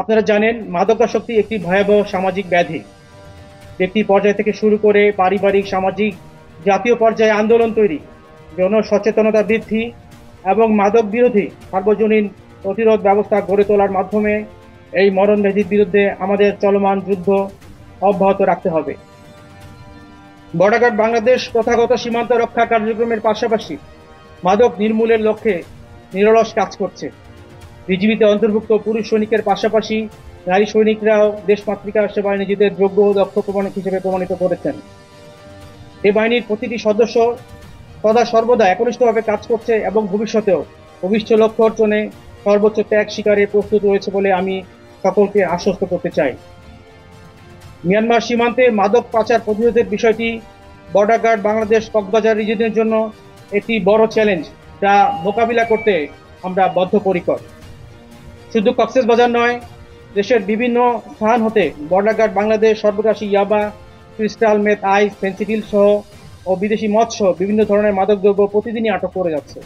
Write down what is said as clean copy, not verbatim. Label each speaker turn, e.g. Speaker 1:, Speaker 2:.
Speaker 1: আপনারা জানেন, মাদকাসক্তি একটি ভয়াবহ সামাজিক ব্যাধি। ব্যক্তি পর্যায় থেকে শুরু করে পারিবারিক, সামাজিক, জাতীয় পর্যায়ে আন্দোলন তৈরি, জনসচেতনতা বৃদ্ধি এবং মাদক বিরোধী সার্বজনীন প্রতিরোধ ব্যবস্থা গড়ে তোলার মাধ্যমে এই মরণব্যাধির বিরুদ্ধে আমাদের চলমান যুদ্ধ অব্যাহত রাখতে হবে। বর্ডার গার্ড বাংলাদেশ প্রথাগত সীমান্ত রক্ষা কার্যক্রমের পাশাপাশি মাদক নির্মূলের লক্ষ্যে নিরলস কাজ করছে। বিজিবিতে অন্তর্ভুক্ত পুরুষ সৈনিকের পাশাপাশি নারী সৈনিকরাও দেশমাতৃকার সেবায় নিজেদের যোগ্য ও দক্ষ প্রমাণিক হিসেবে প্রমাণিত করেছেন। এই বাহিনীর প্রতিটি সদস্য সদা সর্বদা একনিষ্ঠভাবে কাজ করছে এবং ভবিষ্যতেও অভিষ্ট লক্ষ্য অর্জনে সর্বোচ্চ ত্যাগ স্বীকারে প্রস্তুত রয়েছে বলে আমি সকলকে আশ্বস্ত করতে চাই। মিয়ানমার সীমান্তে মাদক পাচার প্রতিরোধের বিষয়টি বর্ডার গার্ড বাংলাদেশ কক্সবাজার রিজিয়নের জন্য একটি বড় চ্যালেঞ্জ, যা মোকাবিলা করতে আমরা বদ্ধপরিকর। শুধু কক্সবাজার নয়, দেশের বিভিন্ন স্থান হতে বর্ডার গার্ড বাংলাদেশ সর্বগ্রাসী ইয়াবা, ক্রিস্টাল মেথ, আইস, ফেন্সিডিল সহ ও বিদেশি মদ সহ বিভিন্ন ধরনের মাদকদ্রব্য প্রতিদিনই আটক করে যাচ্ছে।